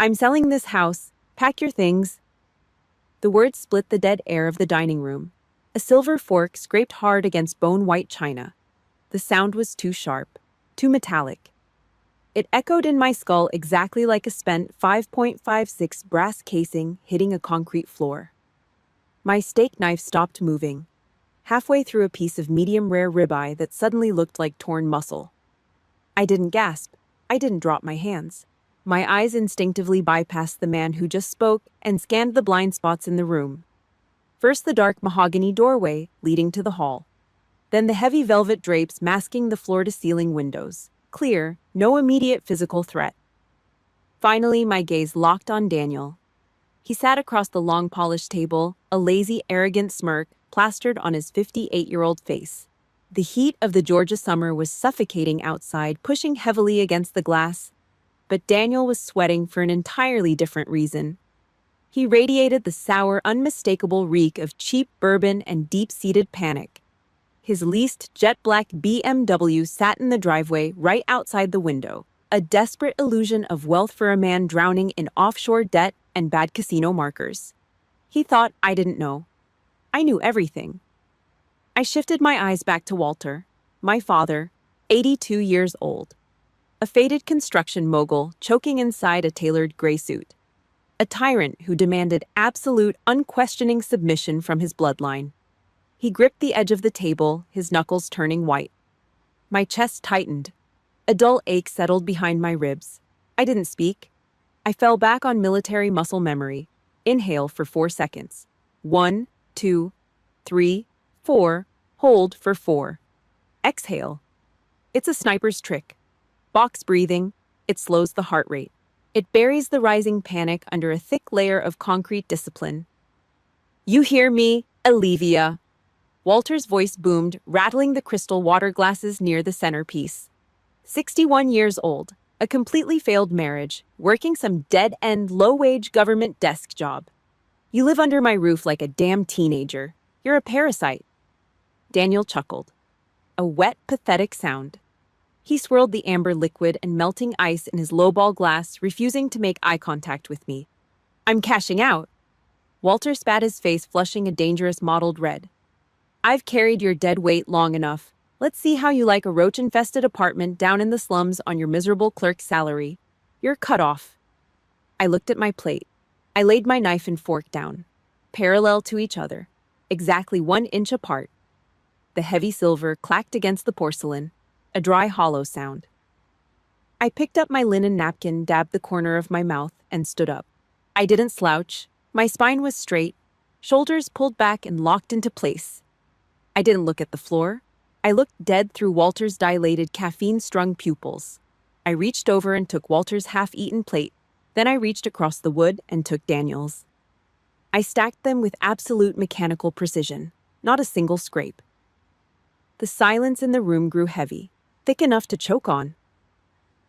I'm selling this house. Pack your things. The words split the dead air of the dining room. A silver fork scraped hard against bone-white china. The sound was too sharp, too metallic. It echoed in my skull exactly like a spent 5.56 brass casing hitting a concrete floor. My steak knife stopped moving, halfway through a piece of medium-rare ribeye that suddenly looked like torn muscle. I didn't gasp. I didn't drop my hands. My eyes instinctively bypassed the man who just spoke and scanned the blind spots in the room. First the dark mahogany doorway leading to the hall. Then the heavy velvet drapes masking the floor-to-ceiling windows. Clear, no immediate physical threat. Finally, my gaze locked on Daniel. He sat across the long polished table, a lazy, arrogant smirk plastered on his 58-year-old face. The heat of the Georgia summer was suffocating outside, pushing heavily against the glass. But Daniel was sweating for an entirely different reason. He radiated the sour, unmistakable reek of cheap bourbon and deep-seated panic. His leased jet-black BMW sat in the driveway right outside the window, a desperate illusion of wealth for a man drowning in offshore debt and bad casino markers. He thought I didn't know. I knew everything. I shifted my eyes back to Walter, my father, 82 years old. A faded construction mogul choking inside a tailored gray suit. A tyrant who demanded absolute, unquestioning submission from his bloodline. He gripped the edge of the table, his knuckles turning white. My chest tightened. A dull ache settled behind my ribs. I didn't speak. I fell back on military muscle memory. Inhale for 4 seconds. 1, 2, 3, 4. Hold for 4. Exhale. It's a sniper's trick. Box breathing. It slows the heart rate. It buries the rising panic under a thick layer of concrete discipline. You hear me, Olivia? Walter's voice boomed, rattling the crystal water glasses near the centerpiece. 61 years old, a completely failed marriage, working some dead-end, low-wage government desk job. You live under my roof like a damn teenager. You're a parasite. Daniel chuckled. A wet, pathetic sound. He swirled the amber liquid and melting ice in his lowball glass, refusing to make eye contact with me. I'm cashing out. Walter spat his face, flushing a dangerous mottled red. I've carried your dead weight long enough. Let's see how you like a roach-infested apartment down in the slums on your miserable clerk's salary. You're cut off. I looked at my plate. I laid my knife and fork down, parallel to each other, exactly 1 inch apart. The heavy silver clacked against the porcelain, a dry, hollow sound. I picked up my linen napkin, dabbed the corner of my mouth, and stood up. I didn't slouch. My spine was straight, shoulders pulled back and locked into place. I didn't look at the floor. I looked dead through Walter's dilated, caffeine-strung pupils. I reached over and took Walter's half-eaten plate. Then I reached across the wood and took Daniel's. I stacked them with absolute mechanical precision, not a single scrape. The silence in the room grew heavy, thick enough to choke on.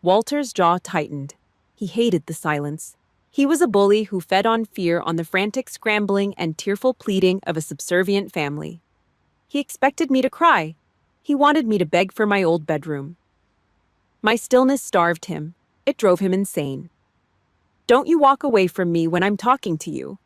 Walter's jaw tightened. He hated the silence. He was a bully who fed on fear, on the frantic scrambling and tearful pleading of a subservient family. He expected me to cry. He wanted me to beg for my old bedroom. My stillness starved him. It drove him insane. Don't you walk away from me when I'm talking to you.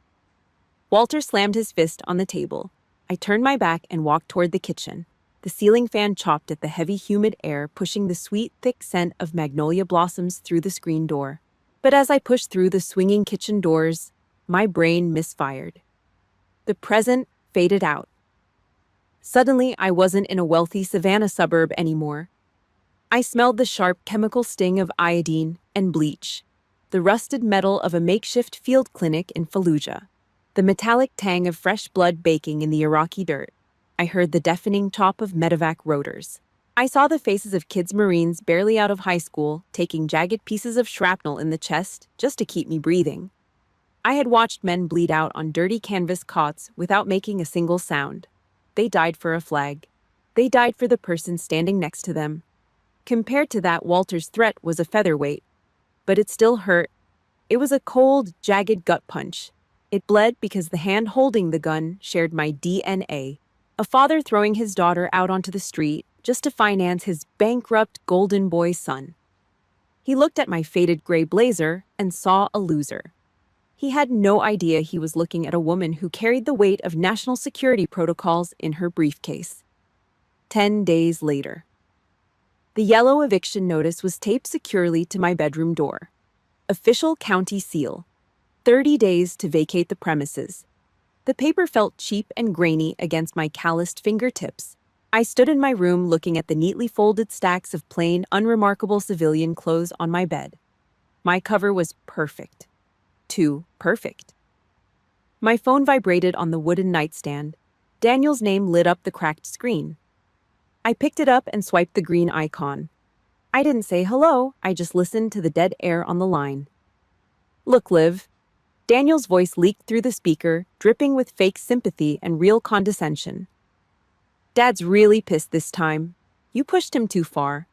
Walter slammed his fist on the table. I turned my back and walked toward the kitchen. The ceiling fan chopped at the heavy, humid air, pushing the sweet, thick scent of magnolia blossoms through the screen door. But as I pushed through the swinging kitchen doors, my brain misfired. The present faded out. Suddenly, I wasn't in a wealthy Savannah suburb anymore. I smelled the sharp chemical sting of iodine and bleach, the rusted metal of a makeshift field clinic in Fallujah, the metallic tang of fresh blood baking in the Iraqi dirt. I heard the deafening chop of medevac rotors. I saw the faces of kids Marines barely out of high school, taking jagged pieces of shrapnel in the chest just to keep me breathing. I had watched men bleed out on dirty canvas cots without making a single sound. They died for a flag. They died for the person standing next to them. Compared to that, Walter's threat was a featherweight. But it still hurt. It was a cold, jagged gut punch. It bled because the hand holding the gun shared my DNA. A father throwing his daughter out onto the street just to finance his bankrupt golden boy son. He looked at my faded gray blazer and saw a loser. He had no idea he was looking at a woman who carried the weight of national security protocols in her briefcase. 10 days later. The yellow eviction notice was taped securely to my bedroom door. Official county seal. 30 days to vacate the premises. The paper felt cheap and grainy against my calloused fingertips. I stood in my room looking at the neatly folded stacks of plain, unremarkable civilian clothes on my bed. My cover was perfect. Too perfect. My phone vibrated on the wooden nightstand. Daniel's name lit up the cracked screen. I picked it up and swiped the green icon. I didn't say hello, I just listened to the dead air on the line. "Look, Liv." Daniel's voice leaked through the speaker, dripping with fake sympathy and real condescension. "Dad's really pissed this time. You pushed him too far.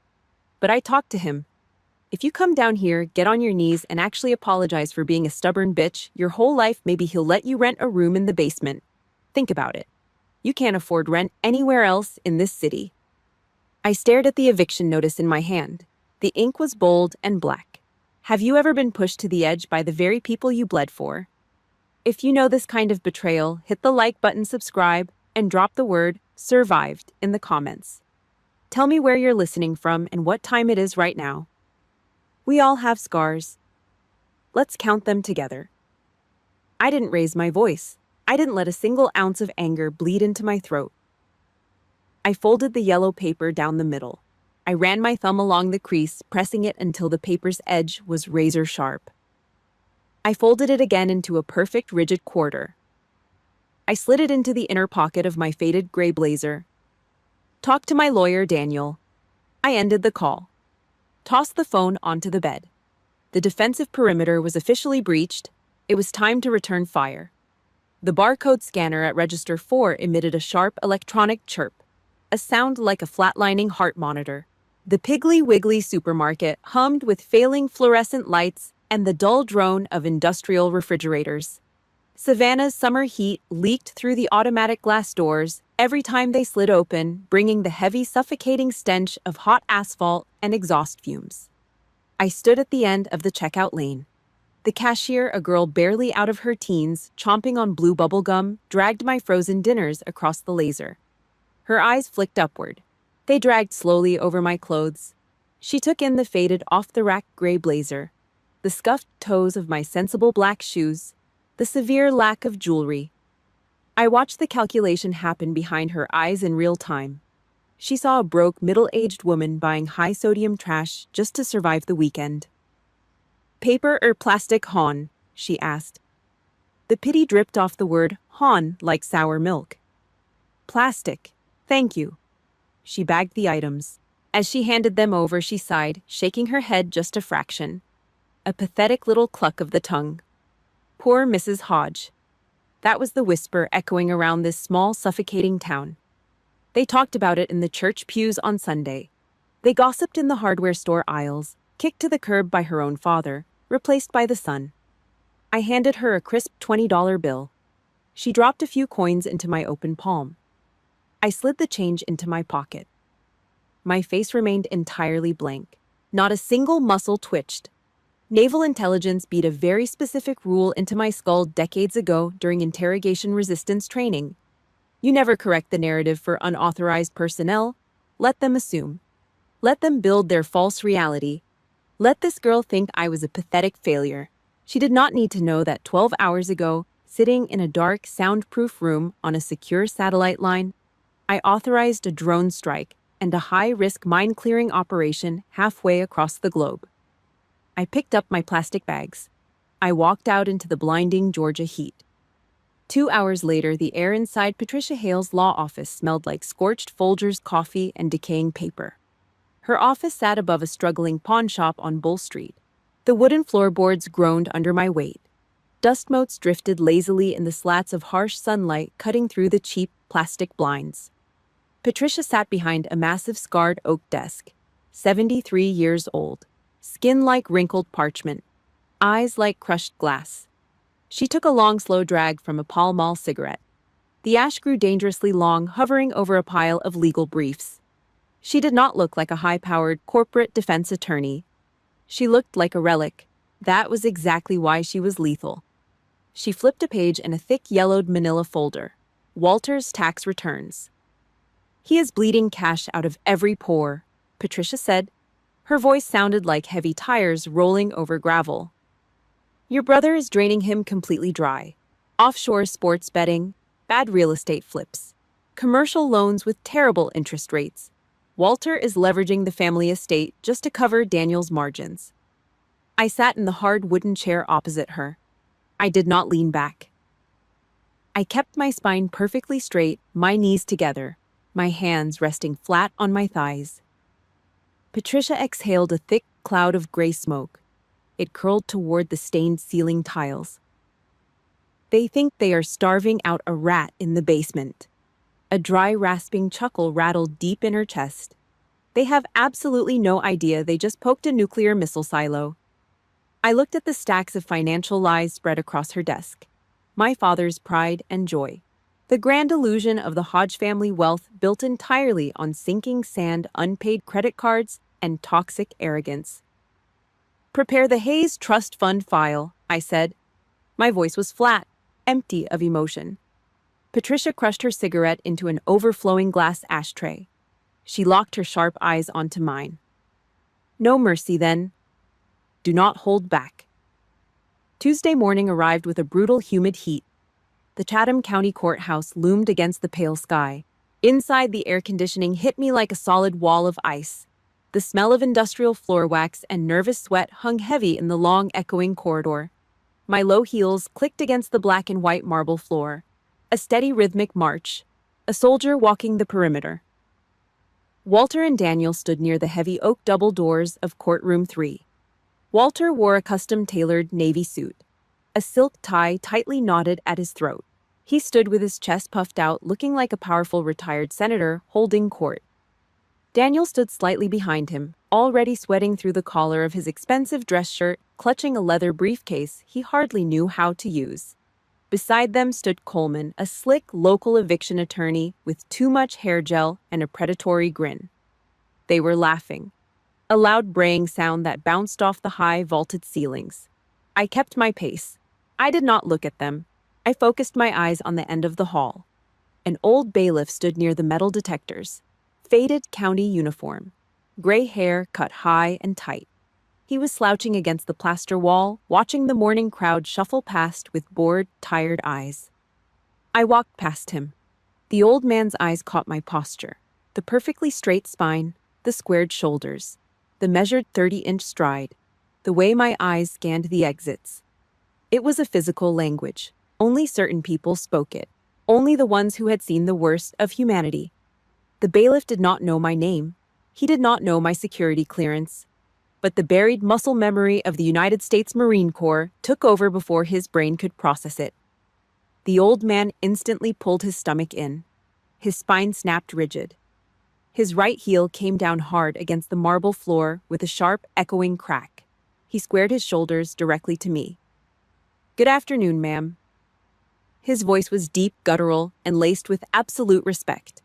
But I talked to him. If you come down here, get on your knees, and actually apologize for being a stubborn bitch, your whole life maybe he'll let you rent a room in the basement. Think about it. You can't afford rent anywhere else in this city." I stared at the eviction notice in my hand. The ink was bold and black. Have you ever been pushed to the edge by the very people you bled for? If you know this kind of betrayal, hit the like button, subscribe, and drop the word "survived" in the comments. Tell me where you're listening from and what time it is right now. We all have scars. Let's count them together. I didn't raise my voice. I didn't let a single ounce of anger bleed into my throat. I folded the yellow paper down the middle. I ran my thumb along the crease, pressing it until the paper's edge was razor sharp. I folded it again into a perfect rigid quarter. I slid it into the inner pocket of my faded gray blazer. Talk to my lawyer, Daniel. I ended the call. Tossed the phone onto the bed. The defensive perimeter was officially breached. It was time to return fire. The barcode scanner at Register 4 emitted a sharp electronic chirp, a sound like a flatlining heart monitor. The Piggly Wiggly supermarket hummed with failing fluorescent lights and the dull drone of industrial refrigerators. Savannah's summer heat leaked through the automatic glass doors every time they slid open, bringing the heavy, suffocating stench of hot asphalt and exhaust fumes. I stood at the end of the checkout lane. The cashier, a girl barely out of her teens, chomping on blue bubble gum, dragged my frozen dinners across the laser. Her eyes flicked upward. They dragged slowly over my clothes. She took in the faded, off-the-rack gray blazer, the scuffed toes of my sensible black shoes, the severe lack of jewelry. I watched the calculation happen behind her eyes in real time. She saw a broke, middle-aged woman buying high-sodium trash just to survive the weekend. "Paper or plastic, hon?" she asked. The pity dripped off the word hon like sour milk. "Plastic, thank you." She bagged the items. As she handed them over, she sighed, shaking her head just a fraction. A pathetic little cluck of the tongue. Poor Mrs. Hodge. That was the whisper echoing around this small, suffocating town. They talked about it in the church pews on Sunday. They gossiped in the hardware store aisles, kicked to the curb by her own father, replaced by the son. I handed her a crisp $20 bill. She dropped a few coins into my open palm. I slid the change into my pocket. My face remained entirely blank. Not a single muscle twitched. Naval intelligence beat a very specific rule into my skull decades ago during interrogation resistance training. You never correct the narrative for unauthorized personnel. Let them assume. Let them build their false reality. Let this girl think I was a pathetic failure. She did not need to know that 12 hours ago, sitting in a dark, soundproof room on a secure satellite line, I authorized a drone strike and a high-risk mine-clearing operation halfway across the globe. I picked up my plastic bags. I walked out into the blinding Georgia heat. 2 hours later, the air inside Patricia Hale's law office smelled like scorched Folgers coffee and decaying paper. Her office sat above a struggling pawn shop on Bull Street. The wooden floorboards groaned under my weight. Dust motes drifted lazily in the slats of harsh sunlight cutting through the cheap plastic blinds. Patricia sat behind a massive scarred oak desk, 73 years old, skin like wrinkled parchment, eyes like crushed glass. She took a long, slow drag from a Pall Mall cigarette. The ash grew dangerously long, hovering over a pile of legal briefs. She did not look like a high-powered corporate defense attorney. She looked like a relic. That was exactly why she was lethal. She flipped a page in a thick yellowed manila folder. Walter's tax returns. He is bleeding cash out of every pore, Patricia said. Her voice sounded like heavy tires rolling over gravel. Your brother is draining him completely dry. Offshore sports betting, bad real estate flips, commercial loans with terrible interest rates. Walter is leveraging the family estate just to cover Daniel's margins. I sat in the hard wooden chair opposite her. I did not lean back. I kept my spine perfectly straight, my knees together, my hands resting flat on my thighs. Patricia exhaled a thick cloud of gray smoke. It curled toward the stained ceiling tiles. They think they are starving out a rat in the basement. A dry, rasping chuckle rattled deep in her chest. They have absolutely no idea they just poked a nuclear missile silo. I looked at the stacks of financial lies spread across her desk. My father's pride and joy. The grand illusion of the Hodge family wealth built entirely on sinking sand, unpaid credit cards, and toxic arrogance. Prepare the Hayes Trust Fund file, I said. My voice was flat, empty of emotion. Patricia crushed her cigarette into an overflowing glass ashtray. She locked her sharp eyes onto mine. No mercy, then. Do not hold back. Tuesday morning arrived with a brutal, humid heat. The Chatham County Courthouse loomed against the pale sky. Inside, the air conditioning hit me like a solid wall of ice. The smell of industrial floor wax and nervous sweat hung heavy in the long, echoing corridor. My low heels clicked against the black and white marble floor. A steady rhythmic march. A soldier walking the perimeter. Walter and Daniel stood near the heavy oak double doors of courtroom 3. Walter wore a custom-tailored navy suit. A silk tie tightly knotted at his throat. He stood with his chest puffed out, looking like a powerful retired senator holding court. Daniel stood slightly behind him, already sweating through the collar of his expensive dress shirt, clutching a leather briefcase he hardly knew how to use. Beside them stood Coleman, a slick local eviction attorney with too much hair gel and a predatory grin. They were laughing, a loud braying sound that bounced off the high, vaulted ceilings. I kept my pace. I did not look at them. I focused my eyes on the end of the hall. An old bailiff stood near the metal detectors. Faded county uniform. Gray hair cut high and tight. He was slouching against the plaster wall, watching the morning crowd shuffle past with bored, tired eyes. I walked past him. The old man's eyes caught my posture. The perfectly straight spine, the squared shoulders, the measured 30-inch stride, the way my eyes scanned the exits. It was a physical language. Only certain people spoke it. Only the ones who had seen the worst of humanity. The bailiff did not know my name. He did not know my security clearance. But the buried muscle memory of the United States Marine Corps took over before his brain could process it. The old man instantly pulled his stomach in. His spine snapped rigid. His right heel came down hard against the marble floor with a sharp, echoing crack. He squared his shoulders directly to me. Good afternoon, ma'am. His voice was deep, guttural, and laced with absolute respect.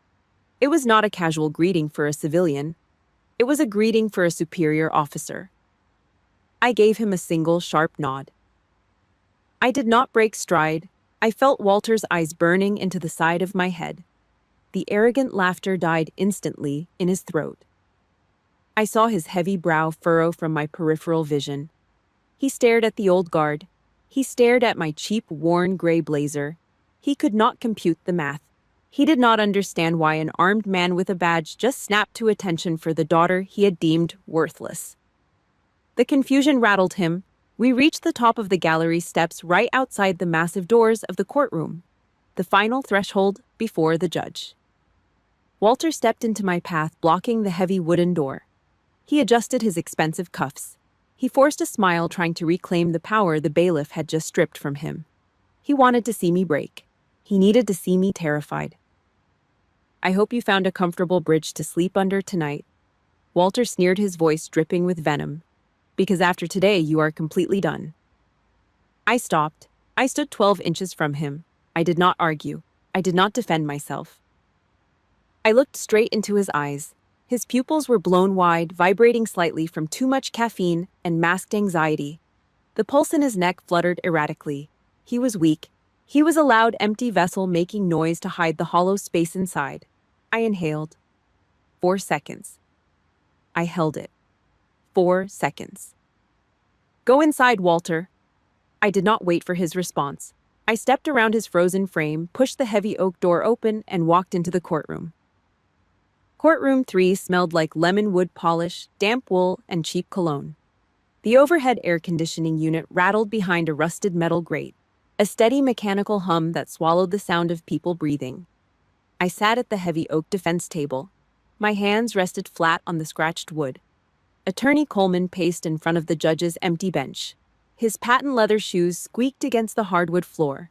It was not a casual greeting for a civilian. It was a greeting for a superior officer. I gave him a single, sharp nod. I did not break stride. I felt Walter's eyes burning into the side of my head. The arrogant laughter died instantly in his throat. I saw his heavy brow furrow from my peripheral vision. He stared at the old guard. He stared at my cheap, worn gray blazer. He could not compute the math. He did not understand why an armed man with a badge just snapped to attention for the daughter he had deemed worthless. The confusion rattled him. We reached the top of the gallery steps right outside the massive doors of the courtroom, the final threshold before the judge. Walter stepped into my path, blocking the heavy wooden door. He adjusted his expensive cuffs. He forced a smile, trying to reclaim the power the bailiff had just stripped from him. He wanted to see me break. He needed to see me terrified. I hope you found a comfortable bridge to sleep under tonight. Walter sneered, his voice dripping with venom. Because after today, you are completely done. I stopped. I stood 12 inches from him. I did not argue. I did not defend myself. I looked straight into his eyes. His pupils were blown wide, vibrating slightly from too much caffeine and masked anxiety. The pulse in his neck fluttered erratically. He was weak. He was a loud, empty vessel making noise to hide the hollow space inside. I inhaled. 4 seconds. I held it. 4 seconds. Go inside, Walter. I did not wait for his response. I stepped around his frozen frame, pushed the heavy oak door open, and walked into the courtroom. Courtroom 3 smelled like lemon wood polish, damp wool, and cheap cologne. The overhead air conditioning unit rattled behind a rusted metal grate, a steady mechanical hum that swallowed the sound of people breathing. I sat at the heavy oak defense table. My hands rested flat on the scratched wood. Attorney Coleman paced in front of the judge's empty bench. His patent leather shoes squeaked against the hardwood floor.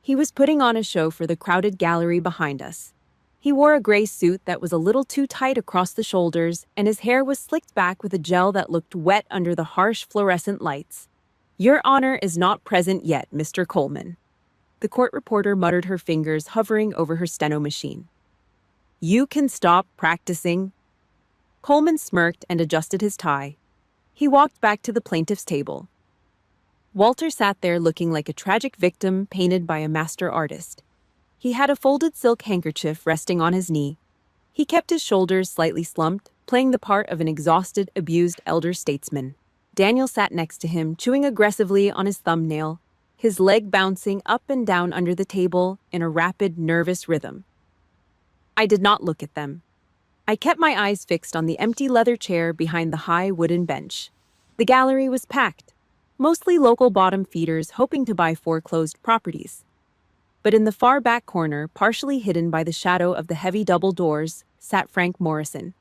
He was putting on a show for the crowded gallery behind us. He wore a gray suit that was a little too tight across the shoulders, and his hair was slicked back with a gel that looked wet under the harsh fluorescent lights. "Your Honor is not present yet, Mr. Coleman." The court reporter muttered, her fingers hovering over her steno machine. "You can stop practicing." Coleman smirked and adjusted his tie. He walked back to the plaintiff's table. Walter sat there looking like a tragic victim painted by a master artist. He had a folded silk handkerchief resting on his knee. He kept his shoulders slightly slumped, playing the part of an exhausted, abused elder statesman. Daniel sat next to him, chewing aggressively on his thumbnail, his leg bouncing up and down under the table in a rapid, nervous rhythm. I did not look at them. I kept my eyes fixed on the empty leather chair behind the high wooden bench. The gallery was packed, mostly local bottom feeders hoping to buy foreclosed properties. But in the far back corner, partially hidden by the shadow of the heavy double doors, sat Frank Morrison.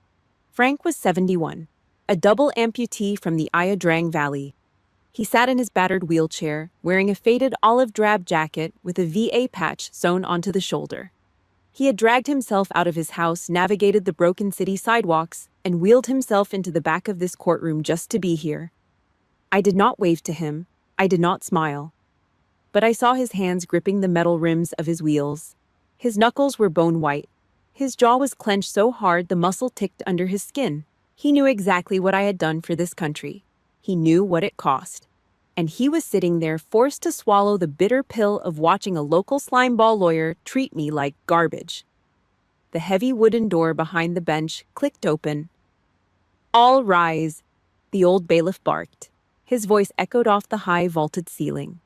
Frank was 71, a double amputee from the Ia Drang Valley. He sat in his battered wheelchair, wearing a faded olive drab jacket with a VA patch sewn onto the shoulder. He had dragged himself out of his house, navigated the broken city sidewalks, and wheeled himself into the back of this courtroom just to be here. I did not wave to him. I did not smile. But I saw his hands gripping the metal rims of his wheels. His knuckles were bone white. His jaw was clenched so hard the muscle ticked under his skin. He knew exactly what I had done for this country. He knew what it cost. And he was sitting there forced to swallow the bitter pill of watching a local slimeball lawyer treat me like garbage. The heavy wooden door behind the bench clicked open. "All rise," the old bailiff barked. His voice echoed off the high vaulted ceiling.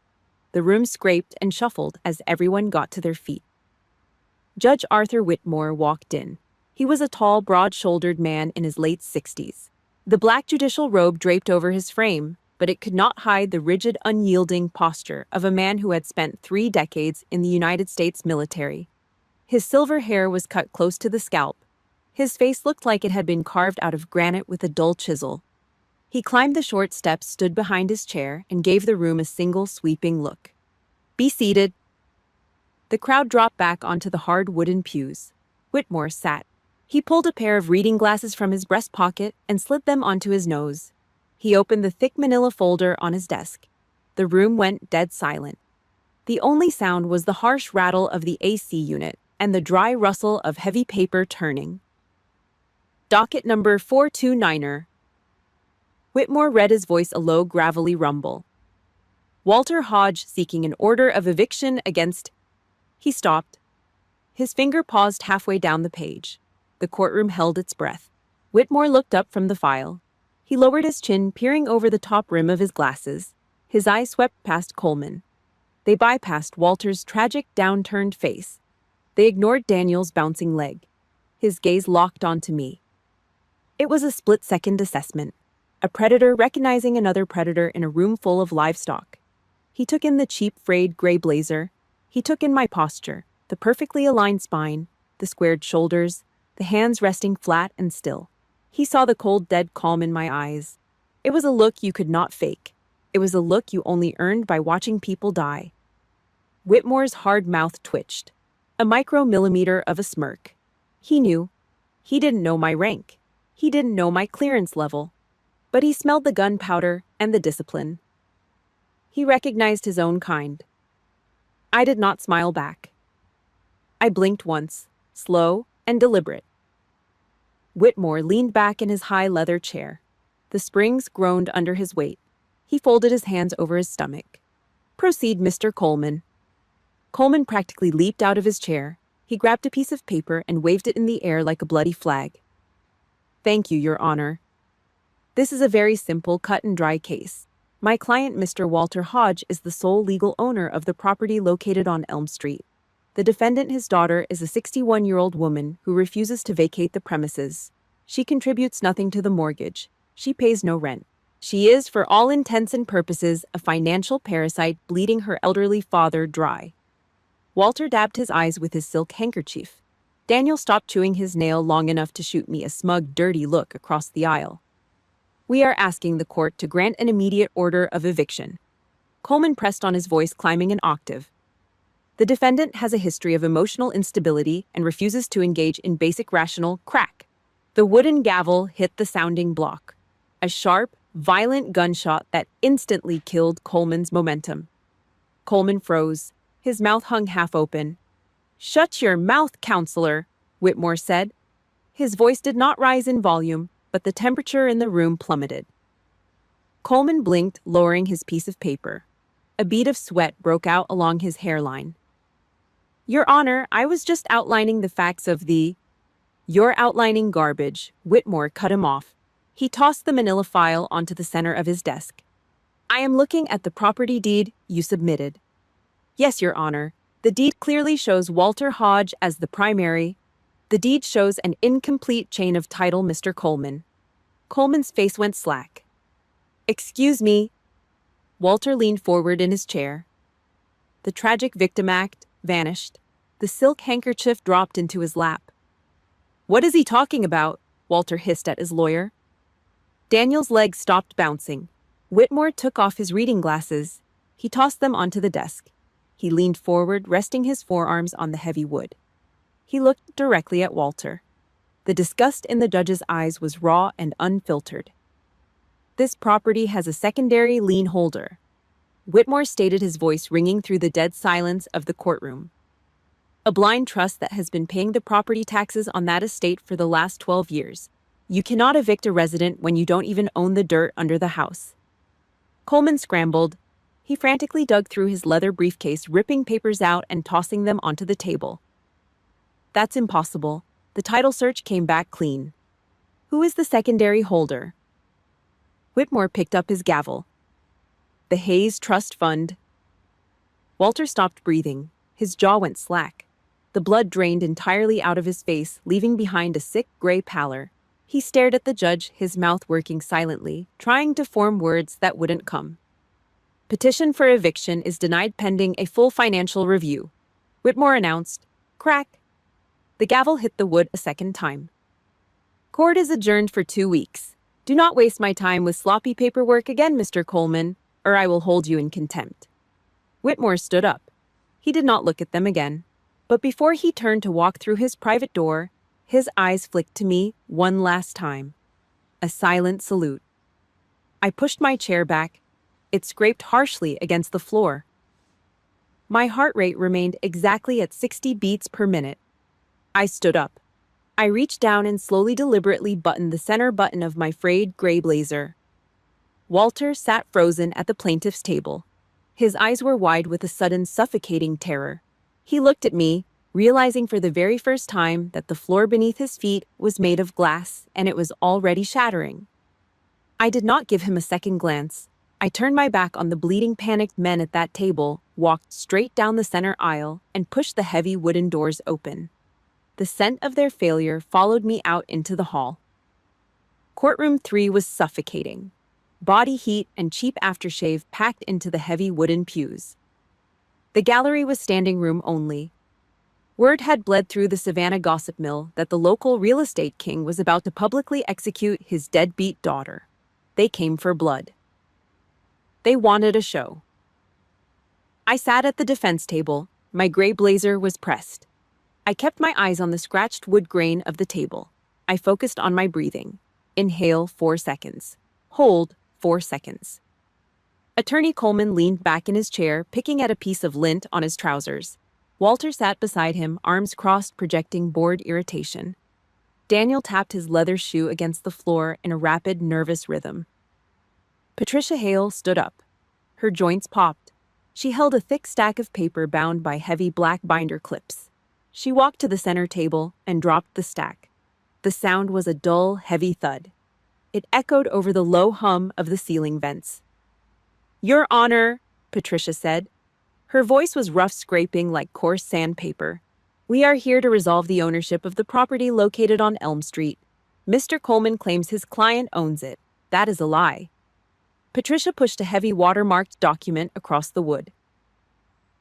The room scraped and shuffled as everyone got to their feet. Judge Arthur Whitmore walked in. He was a tall, broad-shouldered man in his late 60s. The black judicial robe draped over his frame, but it could not hide the rigid, unyielding posture of a man who had spent 3 decades in the United States military. His silver hair was cut close to the scalp. His face looked like it had been carved out of granite with a dull chisel. He climbed the short steps, stood behind his chair, and gave the room a single sweeping look. "Be seated." The crowd dropped back onto the hard wooden pews. Whitmore sat. He pulled a pair of reading glasses from his breast pocket and slid them onto his nose. He opened the thick manila folder on his desk. The room went dead silent. The only sound was the harsh rattle of the AC unit and the dry rustle of heavy paper turning. "Docket number 429er. Whitmore read, his voice a low, gravelly rumble. "Walter Hodge seeking an order of eviction against—" He stopped. His finger paused halfway down the page. The courtroom held its breath. Whitmore looked up from the file. He lowered his chin, peering over the top rim of his glasses. His eyes swept past Coleman. They bypassed Walter's tragic, downturned face. They ignored Daniel's bouncing leg. His gaze locked onto me. It was a split-second assessment. A predator recognizing another predator in a room full of livestock. He took in the cheap frayed gray blazer. He took in my posture, the perfectly aligned spine, the squared shoulders, the hands resting flat and still. He saw the cold, dead calm in my eyes. It was a look you could not fake. It was a look you only earned by watching people die. Whitmore's hard mouth twitched. A micromillimeter of a smirk. He knew. He didn't know my rank. He didn't know my clearance level. But he smelled the gunpowder and the discipline. He recognized his own kind. I did not smile back. I blinked once, slow and deliberate. Whitmore leaned back in his high leather chair. The springs groaned under his weight. He folded his hands over his stomach. Proceed, Mr. Coleman. Coleman practically leaped out of his chair. He grabbed a piece of paper and waved it in the air like a bloody flag. Thank you, Your Honor. This is a very simple, cut-and-dry case. My client, Mr. Walter Hodge, is the sole legal owner of the property located on Elm Street. The defendant, his daughter, is a 61-year-old woman who refuses to vacate the premises. She contributes nothing to the mortgage. She pays no rent. She is, for all intents and purposes, a financial parasite bleeding her elderly father dry. Walter dabbed his eyes with his silk handkerchief. Daniel stopped chewing his nail long enough to shoot me a smug, dirty look across the aisle. We are asking the court to grant an immediate order of eviction. Coleman pressed on, his voice climbing an octave. The defendant has a history of emotional instability and refuses to engage in basic rational crack. The wooden gavel hit the sounding block. A sharp, violent gunshot that instantly killed Coleman's momentum. Coleman froze. His mouth hung half open. Shut your mouth, counselor, Whitmore said. His voice did not rise in volume, but the temperature in the room plummeted. Coleman blinked, lowering his piece of paper. A bead of sweat broke out along his hairline. Your Honor, I was just outlining the facts of the... You're outlining garbage, Whitmore cut him off. He tossed the manila file onto the center of his desk. I am looking at the property deed you submitted. Yes, Your Honor. The deed clearly shows Walter Hodge as the primary. The deed shows an incomplete chain of title, Mr. Coleman. Coleman's face went slack. Excuse me. Walter leaned forward in his chair. The tragic victim act vanished. The silk handkerchief dropped into his lap. What is he talking about? Walter hissed at his lawyer. Daniel's legs stopped bouncing. Whitmore took off his reading glasses. He tossed them onto the desk. He leaned forward, resting his forearms on the heavy wood. He looked directly at Walter. The disgust in the judge's eyes was raw and unfiltered. This property has a secondary lien holder. Whitmore stated, his voice ringing through the dead silence of the courtroom. A blind trust that has been paying the property taxes on that estate for the last 12 years. You cannot evict a resident when you don't even own the dirt under the house. Coleman scrambled. He frantically dug through his leather briefcase, ripping papers out and tossing them onto the table. That's impossible. The title search came back clean. Who is the secondary holder? Whitmore picked up his gavel. The Hayes Trust Fund. Walter stopped breathing. His jaw went slack. The blood drained entirely out of his face, leaving behind a sick gray pallor. He stared at the judge, his mouth working silently, trying to form words that wouldn't come. Petition for eviction is denied pending a full financial review, Whitmore announced. Crack. The gavel hit the wood a second time. Court is adjourned for 2 weeks. Do not waste my time with sloppy paperwork again, Mr. Coleman, or I will hold you in contempt. Whitmore stood up. He did not look at them again. But before he turned to walk through his private door, his eyes flicked to me one last time. A silent salute. I pushed my chair back. It scraped harshly against the floor. My heart rate remained exactly at 60 beats per minute. I stood up. I reached down and slowly, deliberately buttoned the center button of my frayed gray blazer. Walter sat frozen at the plaintiff's table. His eyes were wide with a sudden suffocating terror. He looked at me, realizing for the very first time that the floor beneath his feet was made of glass and it was already shattering. I did not give him a second glance. I turned my back on the bleeding, panicked men at that table, walked straight down the center aisle, and pushed the heavy wooden doors open. The scent of their failure followed me out into the hall. Courtroom 3 was suffocating. Body heat and cheap aftershave packed into the heavy wooden pews. The gallery was standing room only. Word had bled through the Savannah gossip mill that the local real estate king was about to publicly execute his deadbeat daughter. They came for blood. They wanted a show. I sat at the defense table. My gray blazer was pressed. I kept my eyes on the scratched wood grain of the table. I focused on my breathing. Inhale 4 seconds. Hold 4 seconds. Attorney Coleman leaned back in his chair, picking at a piece of lint on his trousers. Walter sat beside him, arms crossed, projecting bored irritation. Daniel tapped his leather shoe against the floor in a rapid, nervous rhythm. Patricia Hale stood up. Her joints popped. She held a thick stack of paper bound by heavy black binder clips. She walked to the center table and dropped the stack. The sound was a dull, heavy thud. It echoed over the low hum of the ceiling vents. "Your Honor," Patricia said. Her voice was rough, scraping like coarse sandpaper. "We are here to resolve the ownership of the property located on Elm Street. Mr. Coleman claims his client owns it. That is a lie." Patricia pushed a heavy watermarked document across the wood.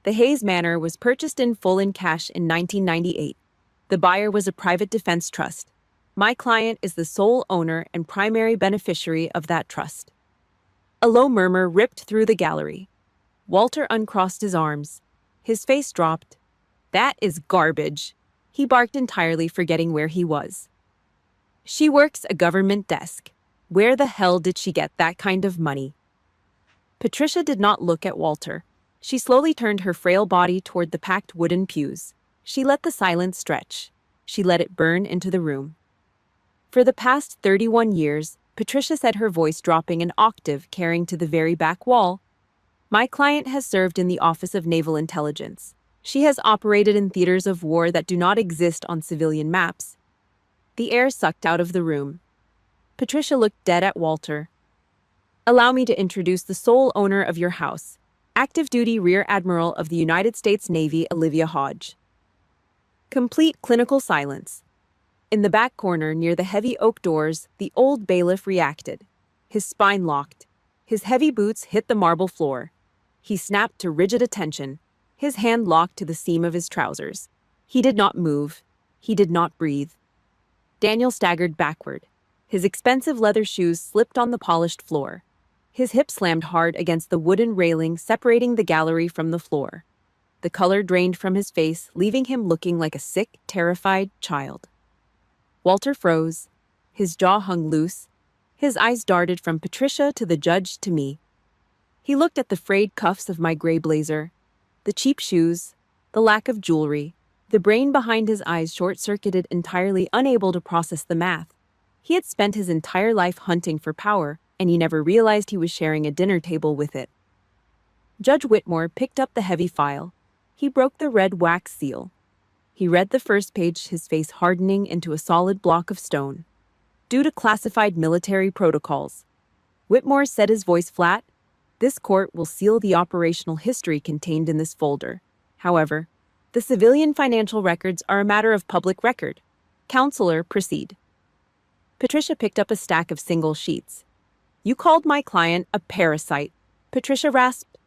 The Hayes Manor was purchased in full in cash in 1998. The buyer was a private defense trust. My client is the sole owner and primary beneficiary of that trust. A low murmur ripped through the gallery. Walter uncrossed his arms. His face dropped. "That is garbage," he barked, entirely forgetting where he was. "She works a government desk. Where the hell did she get that kind of money?" Patricia did not look at Walter. She slowly turned her frail body toward the packed wooden pews. She let the silence stretch. She let it burn into the room. For the past 31 years, Patricia said, her voice dropping an octave, carrying to the very back wall, my client has served in the Office of Naval Intelligence. She has operated in theaters of war that do not exist on civilian maps. The air sucked out of the room. Patricia looked dead at Walter. "Allow me to introduce the sole owner of your house, active duty Rear Admiral of the United States Navy, Olivia Hodge." Complete clinical silence. In the back corner, near the heavy oak doors, the old bailiff reacted. His spine locked. His heavy boots hit the marble floor. He snapped to rigid attention, his hand locked to the seam of his trousers. He did not move. He did not breathe. Daniel staggered backward. His expensive leather shoes slipped on the polished floor. His hip slammed hard against the wooden railing separating the gallery from the floor. The color drained from his face, leaving him looking like a sick, terrified child. Walter froze. His jaw hung loose. His eyes darted from Patricia to the judge to me. He looked at the frayed cuffs of my gray blazer, the cheap shoes, the lack of jewelry. The brain behind his eyes short-circuited, entirely unable to process the math. He had spent his entire life hunting for power, and he never realized he was sharing a dinner table with it. Judge Whitmore picked up the heavy file. He broke the red wax seal. He read the first page, his face hardening into a solid block of stone. Due to classified military protocols. Whitmore said, his voice flat, "This court will seal the operational history contained in this folder. However, the civilian financial records are a matter of public record. Counselor, proceed." Patricia picked up a stack of single sheets. "You called my client a parasite," Patricia rasped.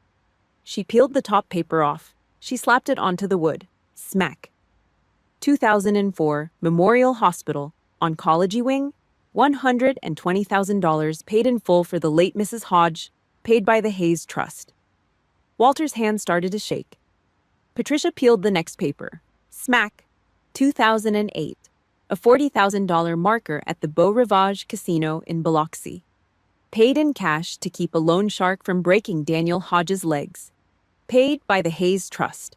She peeled the top paper off. She slapped it onto the wood. Smack. 2004, Memorial Hospital, Oncology Wing, $120,000 paid in full for the late Mrs. Hodge, paid by the Hayes Trust. Walter's hand started to shake. Patricia peeled the next paper. Smack. 2008, a $40,000 marker at the Beau Rivage Casino in Biloxi. Paid in cash to keep a loan shark from breaking Daniel Hodge's legs. Paid by the Hayes Trust.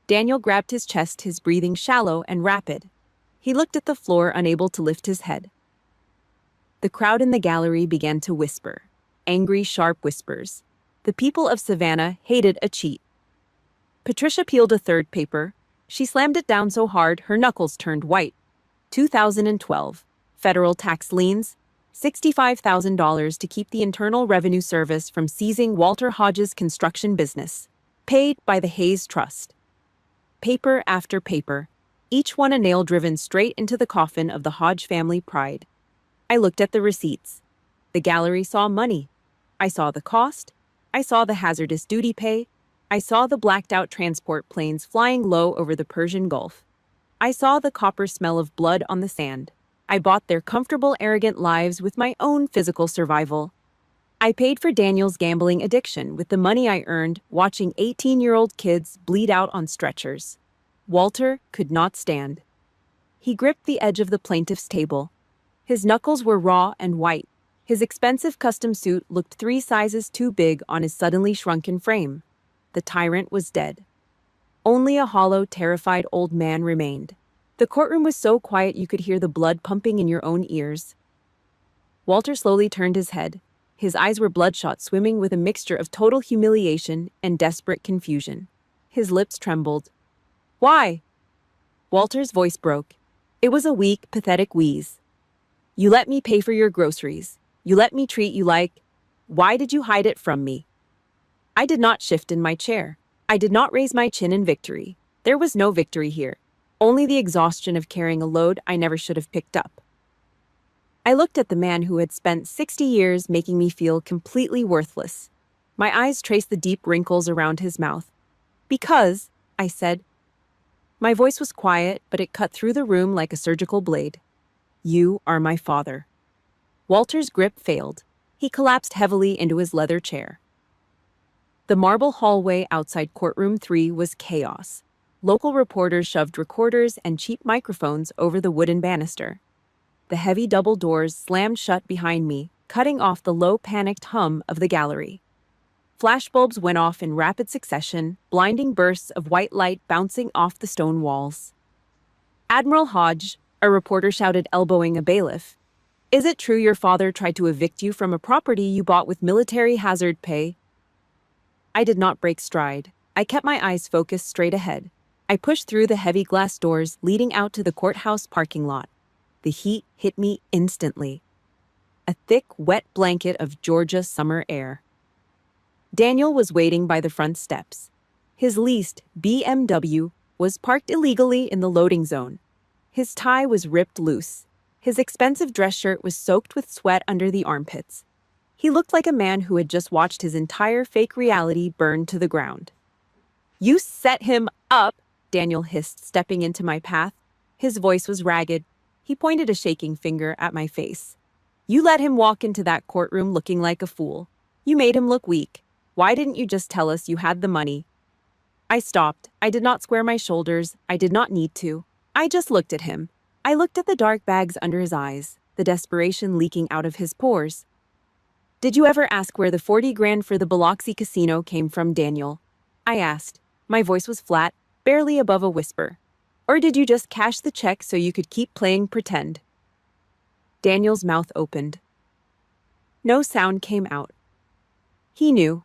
Daniel grabbed his chest, his breathing shallow and rapid. He looked at the floor, unable to lift his head. The crowd in the gallery began to whisper. Angry, sharp whispers. The people of Savannah hated a cheat. Patricia peeled a third paper. She slammed it down so hard her knuckles turned white. 2012. Federal tax liens. $65,000 to keep the Internal Revenue Service from seizing Walter Hodge's construction business. Paid by the Hayes Trust. Paper after paper, each one a nail driven straight into the coffin of the Hodge family pride. I looked at the receipts. The gallery saw money. I saw the cost. I saw the hazardous duty pay. I saw the blacked-out transport planes flying low over the Persian Gulf. I saw the copper smell of blood on the sand. I bought their comfortable, arrogant lives with my own physical survival. I paid for Daniel's gambling addiction with the money I earned watching 18-year-old kids bleed out on stretchers. Walter could not stand. He gripped the edge of the plaintiff's table. His knuckles were raw and white. His expensive custom suit looked 3 sizes too big on his suddenly shrunken frame. The tyrant was dead. Only a hollow, terrified old man remained. The courtroom was so quiet you could hear the blood pumping in your own ears. Walter slowly turned his head. His eyes were bloodshot, swimming with a mixture of total humiliation and desperate confusion. His lips trembled. Why? Walter's voice broke. It was a weak, pathetic wheeze. You let me pay for your groceries. You let me treat you like... Why did you hide it from me? I did not shift in my chair. I did not raise my chin in victory. There was no victory here. Only the exhaustion of carrying a load I never should have picked up. I looked at the man who had spent 60 years making me feel completely worthless. My eyes traced the deep wrinkles around his mouth. Because, I said. My voice was quiet, but it cut through the room like a surgical blade. You are my father. Walter's grip failed. He collapsed heavily into his leather chair. The marble hallway outside courtroom 3 was chaos. Local reporters shoved recorders and cheap microphones over the wooden banister. The heavy double doors slammed shut behind me, cutting off the low, panicked hum of the gallery. Flashbulbs went off in rapid succession, blinding bursts of white light bouncing off the stone walls. Admiral Hodge, a reporter shouted, elbowing a bailiff. Is it true your father tried to evict you from a property you bought with military hazard pay? I did not break stride. I kept my eyes focused straight ahead. I pushed through the heavy glass doors leading out to the courthouse parking lot. The heat hit me instantly. A thick, wet blanket of Georgia summer air. Daniel was waiting by the front steps. His leased BMW was parked illegally in the loading zone. His tie was ripped loose. His expensive dress shirt was soaked with sweat under the armpits. He looked like a man who had just watched his entire fake reality burn to the ground. You set him up, Daniel hissed, stepping into my path. His voice was ragged. He pointed a shaking finger at my face. You let him walk into that courtroom looking like a fool. You made him look weak. Why didn't you just tell us you had the money? I stopped. I did not square my shoulders. I did not need to. I just looked at him. I looked at the dark bags under his eyes, the desperation leaking out of his pores. Did you ever ask where the 40 grand for the Biloxi casino came from, Daniel? I asked. My voice was flat, barely above a whisper. Or did you just cash the check so you could keep playing pretend? Daniel's mouth opened. No sound came out. He knew.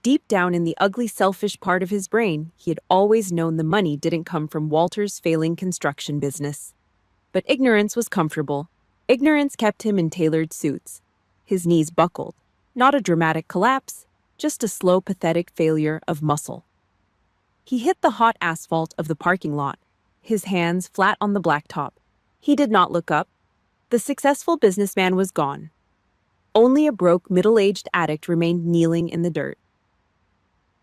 Deep down in the ugly, selfish part of his brain, he had always known the money didn't come from Walter's failing construction business. But ignorance was comfortable. Ignorance kept him in tailored suits. His knees buckled. Not a dramatic collapse, just a slow, pathetic failure of muscle. He hit the hot asphalt of the parking lot, his hands flat on the blacktop. He did not look up. The successful businessman was gone. Only a broke, middle-aged addict remained kneeling in the dirt.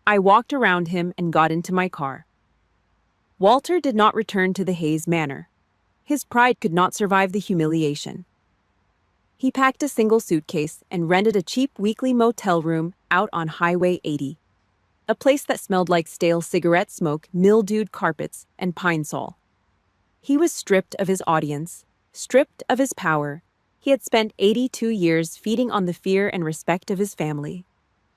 I walked around him and got into my car. Walter did not return to the Hayes Manor. His pride could not survive the humiliation. He packed a single suitcase and rented a cheap weekly motel room out on Highway 80. A place that smelled like stale cigarette smoke, mildewed carpets, and pine sol. He was stripped of his audience, stripped of his power. He had spent 82 years feeding on the fear and respect of his family.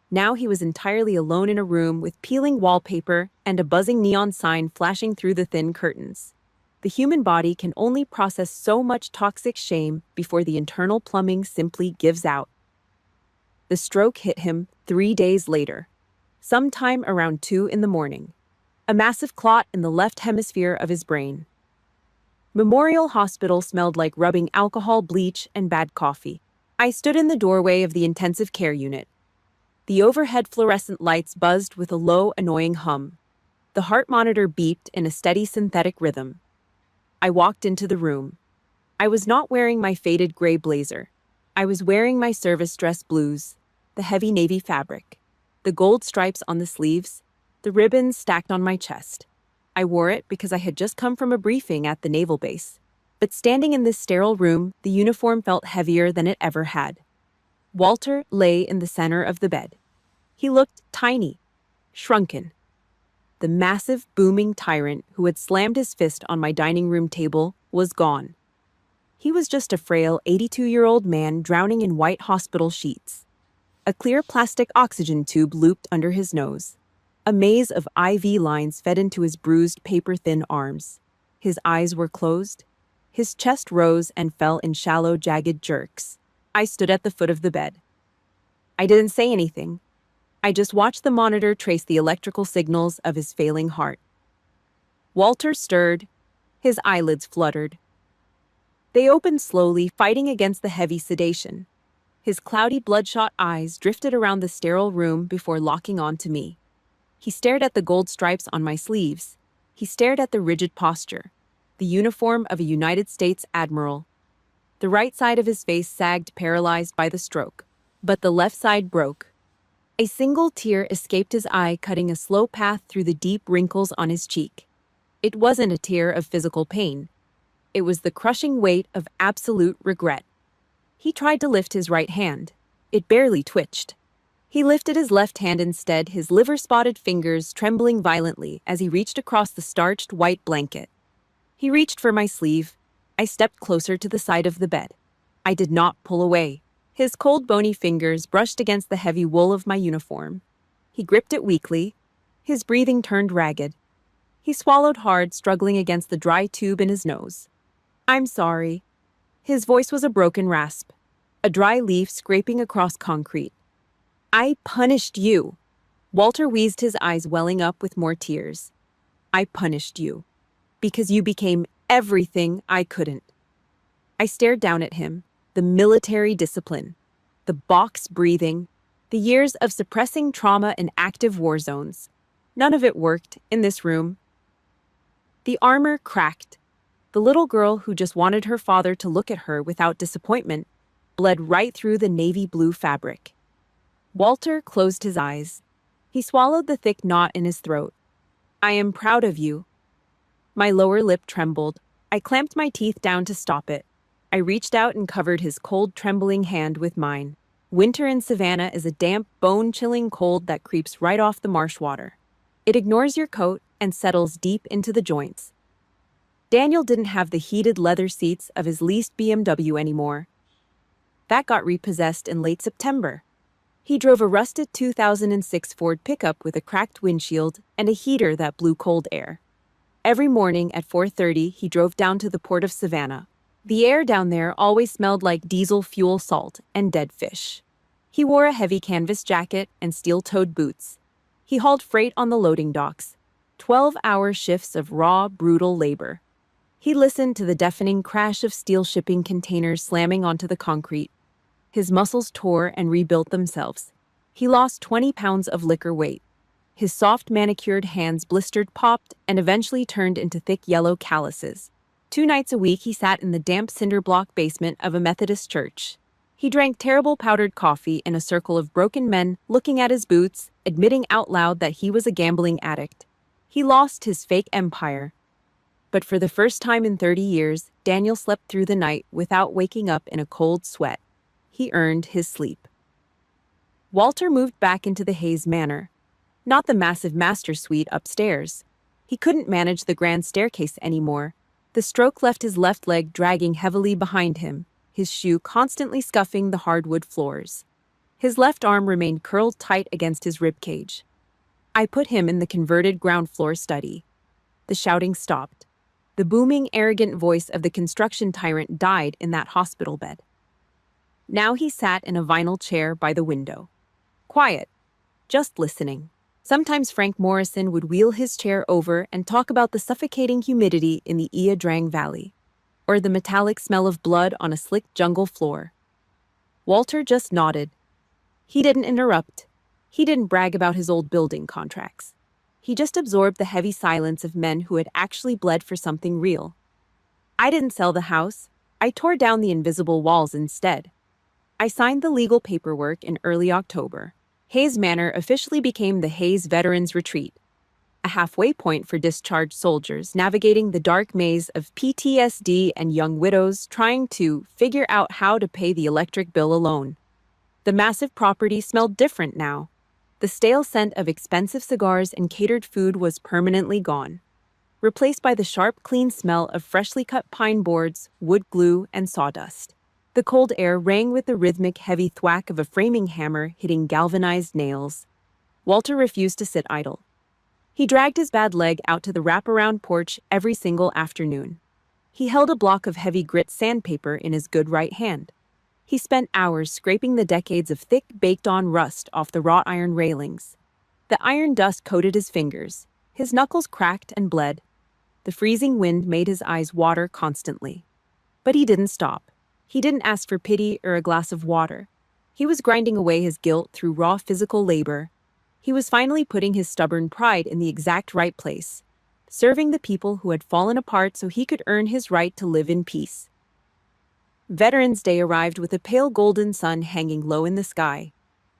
Now he was entirely alone in a room with peeling wallpaper and a buzzing neon sign flashing through the thin curtains. The human body can only process so much toxic shame before the internal plumbing simply gives out. The stroke hit him 3 days later. Sometime around 2 in the morning. A massive clot in the left hemisphere of his brain. Memorial Hospital smelled like rubbing alcohol, bleach, and bad coffee. I stood in the doorway of the intensive care unit. The overhead fluorescent lights buzzed with a low, annoying hum. The heart monitor beeped in a steady synthetic rhythm. I walked into the room. I was not wearing my faded gray blazer. I was wearing my service dress blues, the heavy navy fabric. The gold stripes on the sleeves, the ribbons stacked on my chest. I wore it because I had just come from a briefing at the naval base. But standing in this sterile room, the uniform felt heavier than it ever had. Walter lay in the center of the bed. He looked tiny, shrunken. The massive, booming tyrant who had slammed his fist on my dining room table was gone. He was just a frail 82-year-old man drowning in white hospital sheets. A clear plastic oxygen tube looped under his nose. A maze of IV lines fed into his bruised, paper-thin arms. His eyes were closed. His chest rose and fell in shallow, jagged jerks. I stood at the foot of the bed. I didn't say anything. I just watched the monitor trace the electrical signals of his failing heart. Walter stirred. His eyelids fluttered. They opened slowly, fighting against the heavy sedation. His cloudy, bloodshot eyes drifted around the sterile room before locking onto me. He stared at the gold stripes on my sleeves. He stared at the rigid posture, the uniform of a United States admiral. The right side of his face sagged, paralyzed by the stroke, but the left side broke. A single tear escaped his eye, cutting a slow path through the deep wrinkles on his cheek. It wasn't a tear of physical pain. It was the crushing weight of absolute regret. He tried to lift his right hand. It barely twitched. He lifted his left hand instead, his liver-spotted fingers trembling violently as he reached across the starched white blanket. He reached for my sleeve. I stepped closer to the side of the bed. I did not pull away. His cold, bony fingers brushed against the heavy wool of my uniform. He gripped it weakly. His breathing turned ragged. He swallowed hard, struggling against the dry tube in his nose. "I'm sorry." His voice was a broken rasp, a dry leaf scraping across concrete. "I punished you." Walter wheezed, his eyes welling up with more tears. "I punished you because you became everything I couldn't." I stared down at him. The military discipline, the box breathing, the years of suppressing trauma in active war zones. None of it worked in this room. The armor cracked. The little girl who just wanted her father to look at her without disappointment bled right through the navy blue fabric. Walter closed his eyes. He swallowed the thick knot in his throat. "I am proud of you." My lower lip trembled. I clamped my teeth down to stop it. I reached out and covered his cold, trembling hand with mine. Winter in Savannah is a damp, bone-chilling cold that creeps right off the marsh water. It ignores your coat and settles deep into the joints. Daniel didn't have the heated leather seats of his leased BMW anymore. That got repossessed in late September. He drove a rusted 2006 Ford pickup with a cracked windshield and a heater that blew cold air. Every morning at 4:30, he drove down to the port of Savannah. The air down there always smelled like diesel fuel, salt, and dead fish. He wore a heavy canvas jacket and steel-toed boots. He hauled freight on the loading docks, 12-hour shifts of raw, brutal labor. He listened to the deafening crash of steel shipping containers slamming onto the concrete. His muscles tore and rebuilt themselves. He lost 20 pounds of liquor weight. His soft, manicured hands blistered, popped, and eventually turned into thick yellow calluses. 2 nights a week, he sat in the damp cinder block basement of a Methodist church. He drank terrible powdered coffee in a circle of broken men, looking at his boots, admitting out loud that he was a gambling addict. He lost his fake empire. But for the first time in 30 years, Daniel slept through the night without waking up in a cold sweat. He earned his sleep. Walter moved back into the Hayes Manor, not the massive master suite upstairs. He couldn't manage the grand staircase anymore. The stroke left his left leg dragging heavily behind him, his shoe constantly scuffing the hardwood floors. His left arm remained curled tight against his ribcage. I put him in the converted ground floor study. The shouting stopped. The booming, arrogant voice of the construction tyrant died in that hospital bed. Now he sat in a vinyl chair by the window. Quiet, just listening. Sometimes Frank Morrison would wheel his chair over and talk about the suffocating humidity in the Ia Drang Valley, or the metallic smell of blood on a slick jungle floor. Walter just nodded. He didn't interrupt. He didn't brag about his old building contracts. He just absorbed the heavy silence of men who had actually bled for something real. I didn't sell the house. I tore down the invisible walls instead. I signed the legal paperwork in early October. Hayes Manor officially became the Hayes Veterans Retreat, a halfway point for discharged soldiers navigating the dark maze of PTSD and young widows trying to figure out how to pay the electric bill alone. The massive property smelled different now. The stale scent of expensive cigars and catered food was permanently gone, replaced by the sharp, clean smell of freshly cut pine boards, wood glue, and sawdust. The cold air rang with the rhythmic, heavy thwack of a framing hammer hitting galvanized nails. Walter refused to sit idle. He dragged his bad leg out to the wraparound porch every single afternoon. He held a block of heavy grit sandpaper in his good right hand. He spent hours scraping the decades of thick, baked-on rust off the wrought iron railings. The iron dust coated his fingers. His knuckles cracked and bled. The freezing wind made his eyes water constantly. But he didn't stop. He didn't ask for pity or a glass of water. He was grinding away his guilt through raw physical labor. He was finally putting his stubborn pride in the exact right place, serving the people who had fallen apart so he could earn his right to live in peace. Veterans Day arrived with a pale golden sun hanging low in the sky.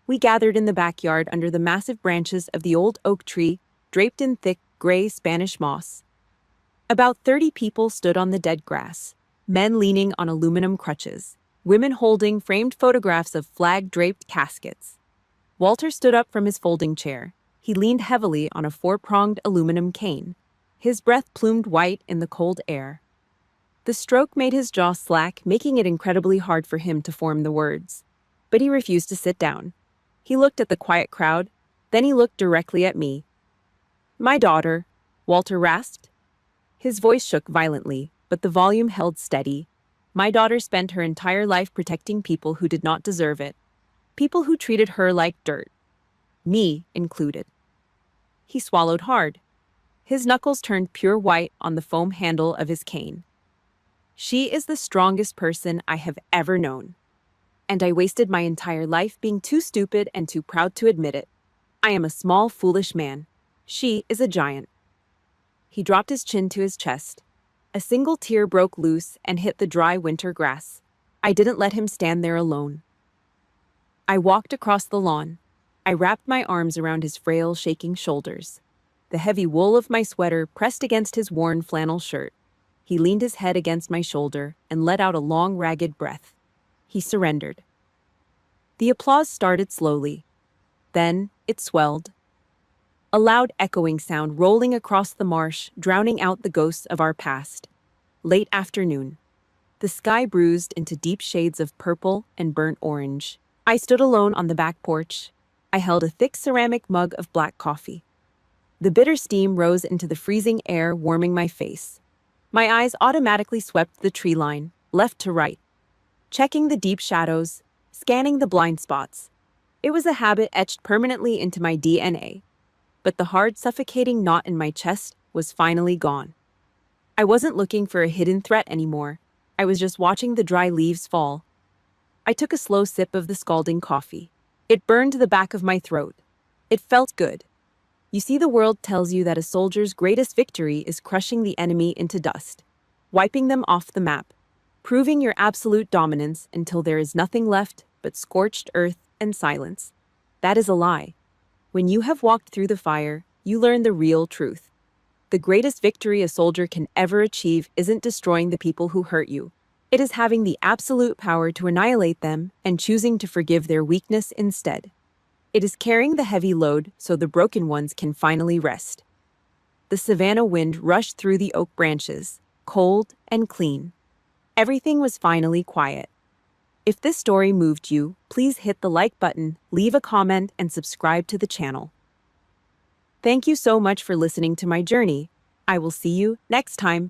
We gathered in the backyard under the massive branches of the old oak tree, draped in thick, gray Spanish moss. About 30 people stood on the dead grass, men leaning on aluminum crutches, women holding framed photographs of flag-draped caskets. Walter stood up from his folding chair. He leaned heavily on a four-pronged aluminum cane. His breath plumed white in the cold air. The stroke made his jaw slack, making it incredibly hard for him to form the words. But he refused to sit down. He looked at the quiet crowd, then he looked directly at me. "My daughter," Walter rasped. His voice shook violently, but the volume held steady. "My daughter spent her entire life protecting people who did not deserve it. People who treated her like dirt. Me included." He swallowed hard. His knuckles turned pure white on the foam handle of his cane. "She is the strongest person I have ever known. And I wasted my entire life being too stupid and too proud to admit it. I am a small, foolish man. She is a giant." He dropped his chin to his chest. A single tear broke loose and hit the dry winter grass. I didn't let him stand there alone. I walked across the lawn. I wrapped my arms around his frail, shaking shoulders. The heavy wool of my sweater pressed against his worn flannel shirt. He leaned his head against my shoulder and let out a long, ragged breath. He surrendered. The applause started slowly. Then it swelled. A loud echoing sound rolling across the marsh, drowning out the ghosts of our past. Late afternoon. The sky bruised into deep shades of purple and burnt orange. I stood alone on the back porch. I held a thick ceramic mug of black coffee. The bitter steam rose into the freezing air, warming my face. My eyes automatically swept the tree line, left to right, checking the deep shadows, scanning the blind spots. It was a habit etched permanently into my DNA. But the hard, suffocating knot in my chest was finally gone. I wasn't looking for a hidden threat anymore. I was just watching the dry leaves fall. I took a slow sip of the scalding coffee. It burned the back of my throat. It felt good. You see, the world tells you that a soldier's greatest victory is crushing the enemy into dust, wiping them off the map, proving your absolute dominance until there is nothing left but scorched earth and silence. That is a lie. When you have walked through the fire, you learn the real truth. The greatest victory a soldier can ever achieve isn't destroying the people who hurt you. It is having the absolute power to annihilate them and choosing to forgive their weakness instead. It is carrying the heavy load so the broken ones can finally rest. The savannah wind rushed through the oak branches, cold and clean. Everything was finally quiet. If this story moved you, please hit the like button, leave a comment, and subscribe to the channel. Thank you so much for listening to my journey. I will see you next time.